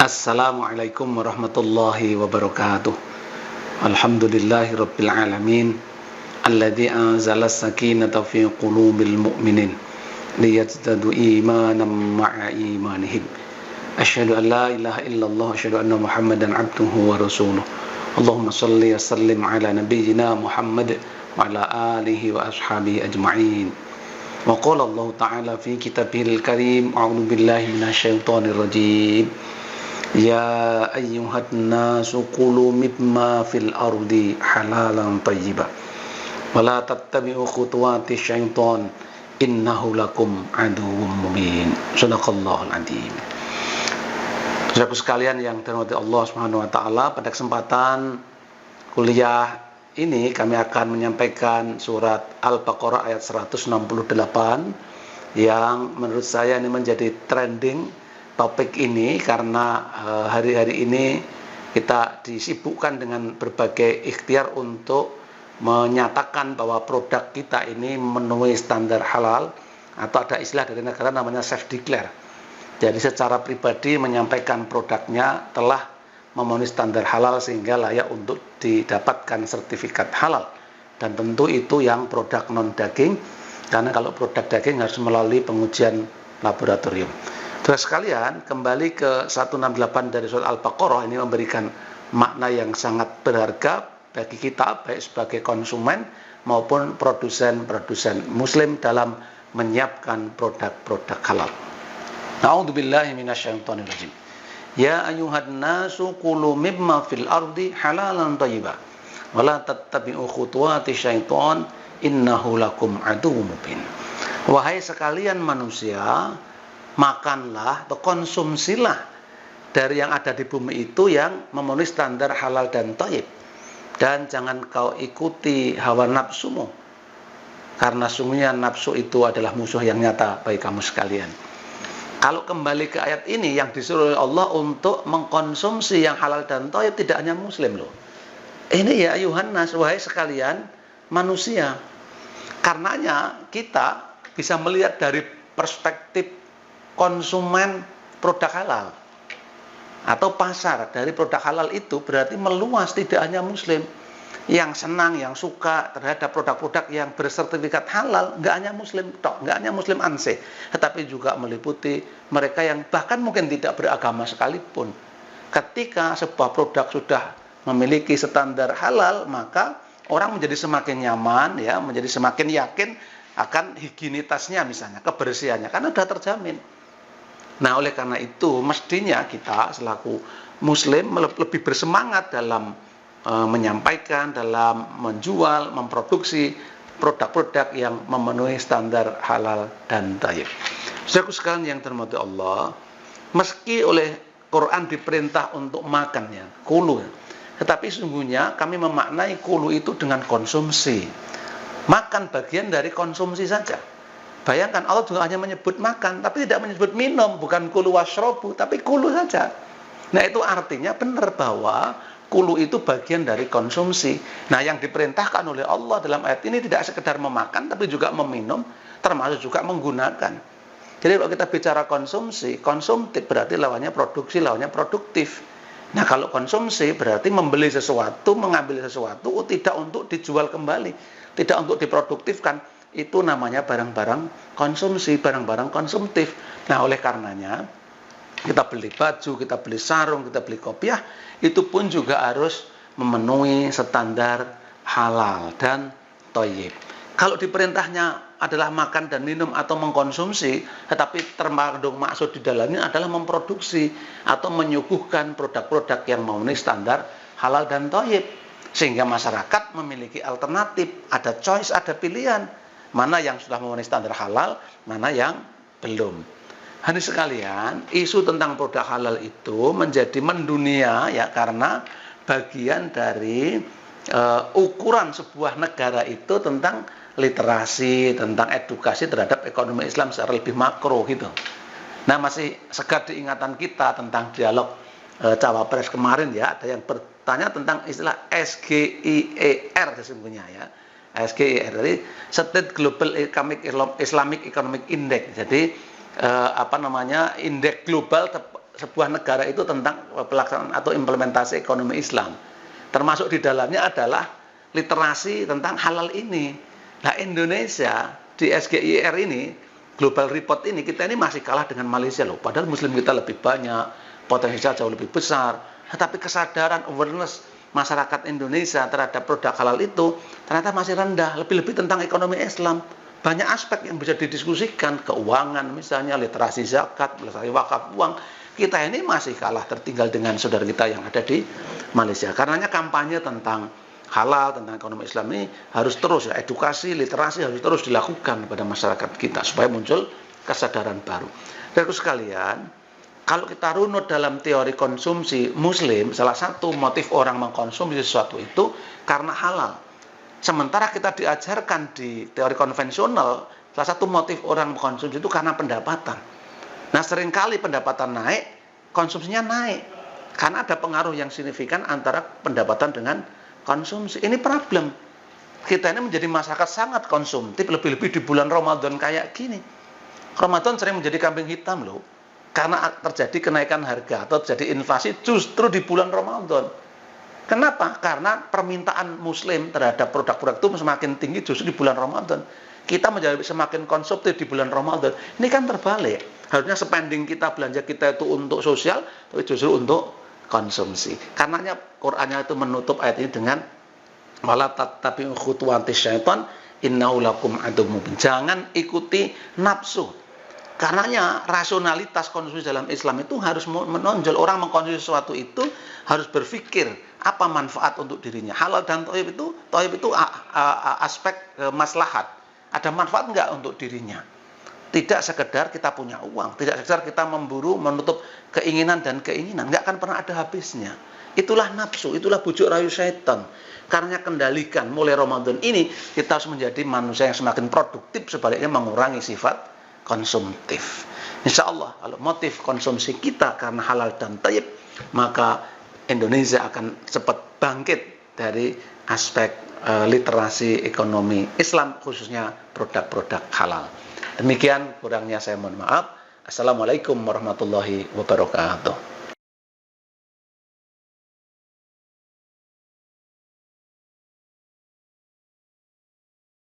Assalamualaikum warahmatullahi wabarakatuh. Alhamdulillahi rabbil alamin. Alladzi anzala sakinata fi qulubil mu'minin liyazdadu imanan ma'a imanihim. Asyhadu an la ilaha illallah wa asyhadu anna Muhammadan abduhu wa rasuluh. Allahumma shalli wa sallim ala nabiyyina Muhammad wa ala alihi wa ashabihi ajma'in. Wa qala Allah ta'ala fi kitabihil karim, a'udzu billahi minasyaitonir rajim. Ya ayyuhan nasu kulu mimma fil ardi halalan thayyiba wa la tattabi'u khutuwati syaitan innahu lakum aduwwum mubin. Shadaqallahul adzim. Saudaraku sekalian yang dirahmati Allah Subhanahu wa taala, pada kesempatan kuliah ini kami akan menyampaikan surat Al-Baqarah ayat 168 yang menurut saya ini menjadi trending topik ini karena hari-hari ini kita disibukkan dengan berbagai ikhtiar untuk menyatakan bahwa produk kita ini memenuhi standar halal, atau ada istilah dari negara namanya self declare. Jadi secara pribadi menyampaikan produknya telah memenuhi standar halal sehingga layak untuk didapatkan sertifikat halal. Dan tentu itu yang produk non daging, karena kalau produk daging harus melalui pengujian laboratorium. Saudara sekalian, kembali ke 168 dari surat Al-Baqarah ini memberikan makna yang sangat berharga bagi kita, baik sebagai konsumen maupun produsen muslim dalam menyiapkan produk-produk halal. A'udzubillahi minasyaitonir rajim. Ya ayyuhan nasu kulu mimma fil ardi halalan thayyiba wa la tattabi'u khutuwati syaiton innahu lakum aduwwum mubin. Wahai sekalian manusia, makanlah atau konsumsilah dari yang ada di bumi itu yang memenuhi standar halal dan thayyib, dan jangan kau ikuti hawa nafsumu, karena sungguhnya nafsu itu adalah musuh yang nyata bagi kamu sekalian. Kalau kembali ke ayat ini, yang disuruh oleh Allah untuk mengkonsumsi yang halal dan thayyib tidak hanya muslim loh. Ini ya ayuhan nas, wahai sekalian manusia. Karenanya kita bisa melihat dari perspektif konsumen produk halal atau pasar dari produk halal itu berarti meluas, tidak hanya muslim yang senang, yang suka terhadap produk-produk yang bersertifikat halal. Nggak hanya muslim tok, nggak hanya muslim ansih, tetapi juga meliputi mereka yang bahkan mungkin tidak beragama sekalipun. Ketika sebuah produk sudah memiliki standar halal, maka orang menjadi semakin nyaman, ya, menjadi semakin yakin akan higienitasnya, misalnya kebersihannya, karena sudah terjamin. Nah, oleh karena itu mestinya kita selaku muslim lebih bersemangat dalam menyampaikan, dalam menjual, memproduksi produk-produk yang memenuhi standar halal dan thayyib. Saudaraku sekalian yang dirahmati Allah, meski oleh Quran diperintah untuk makannya, kulu, tetapi sesungguhnya kami memaknai kulu itu dengan konsumsi. Makan bagian dari konsumsi saja. Bayangkan Allah juga hanya menyebut makan, tapi tidak menyebut minum, bukan kulu washrobu, tapi kulu saja. Nah, itu artinya benar bahwa kulu itu bagian dari konsumsi. Nah, yang diperintahkan oleh Allah dalam ayat ini tidak sekedar memakan, tapi juga meminum, termasuk juga menggunakan. Jadi kalau kita bicara konsumsi, konsumtif berarti lawannya produksi, lawannya produktif. Nah, kalau konsumsi berarti membeli sesuatu, mengambil sesuatu, tidak untuk dijual kembali, tidak untuk diproduktifkan. Itu namanya barang-barang konsumsi, barang-barang konsumtif. Nah, oleh karenanya kita beli baju, kita beli sarung, kita beli kopiah, itu pun juga harus memenuhi standar halal dan thayyib. Kalau diperintahnya adalah makan dan minum atau mengkonsumsi, tetapi terkandung maksud di dalamnya adalah memproduksi atau menyuguhkan produk-produk yang memenuhi standar halal dan thayyib, sehingga masyarakat memiliki alternatif, ada choice, ada pilihan. Mana yang sudah memenuhi standar halal, mana yang belum. Hadirin sekalian, isu tentang produk halal itu menjadi mendunia, ya, karena bagian dari ukuran sebuah negara itu tentang literasi, tentang edukasi terhadap ekonomi Islam secara lebih makro gitu. Nah, masih segar diingatan kita tentang dialog Cawapres kemarin, ya, ada yang bertanya tentang istilah SGIER sesungguhnya, ya. SGIR, jadi State Global Islamic Economic Index. Jadi indeks global sebuah negara itu tentang pelaksanaan atau implementasi ekonomi Islam. Termasuk di dalamnya adalah literasi tentang halal ini. Nah, Indonesia di SGIR ini, Global Report ini, kita ini masih kalah dengan Malaysia loh. Padahal muslim kita lebih banyak, potensinya jauh lebih besar. Tetapi kesadaran, awareness masyarakat Indonesia terhadap produk halal itu ternyata masih rendah. Lebih-lebih tentang ekonomi Islam. Banyak aspek yang bisa didiskusikan, keuangan misalnya, literasi zakat, literasi wakaf uang. Kita ini masih kalah tertinggal dengan saudara kita yang ada di Malaysia. Karenanya kampanye tentang halal, tentang ekonomi Islam ini harus terus, ya, edukasi, literasi harus terus dilakukan pada masyarakat kita supaya muncul kesadaran baru. Saudaraku sekalian, kalau kita runut dalam teori konsumsi Muslim, salah satu motif orang mengkonsumsi sesuatu itu karena halal. Sementara kita diajarkan di teori konvensional, salah satu motif orang mengkonsumsi itu karena pendapatan. Nah, seringkali pendapatan naik, konsumsinya naik. Karena ada pengaruh yang signifikan antara pendapatan dengan konsumsi. Ini problem. Kita ini menjadi masyarakat sangat konsumtif, lebih-lebih di bulan Ramadan kayak gini. Ramadan sering menjadi kambing hitam loh. Karena terjadi kenaikan harga atau terjadi inflasi justru di bulan Ramadan. Kenapa? Karena permintaan muslim terhadap produk-produk itu semakin tinggi justru di bulan Ramadan. Kita menjadi semakin konsumtif di bulan Ramadan. Ini kan terbalik. Harusnya spending kita, belanja kita itu untuk sosial, tapi justru untuk konsumsi. Karenanya Qur'annya itu menutup ayat ini dengan wala tattabi'u khutuwatis syaitan innahu lakum aduwwum mubin. Jangan ikuti nafsu. Karenanya rasionalitas konsumsi dalam Islam itu harus menonjol. Orang mengkonsumsi sesuatu itu harus berpikir apa manfaat untuk dirinya. Halal dan thayyib itu aspek maslahat. Ada manfaat enggak untuk dirinya? Tidak sekedar kita punya uang, tidak sekedar kita memburu, menutup keinginan dan keinginan, enggak akan pernah ada habisnya. Itulah nafsu, itulah bujuk rayu syaitan. Karena kendalikan mulai Ramadan ini kita harus menjadi manusia yang semakin produktif, sebaliknya mengurangi sifat konsumtif. Insya Allah kalau motif konsumsi kita karena halal dan thayyib, maka Indonesia akan cepat bangkit dari aspek literasi ekonomi Islam, khususnya produk-produk halal. Demikian, kurangnya saya mohon maaf. Assalamualaikum warahmatullahi wabarakatuh.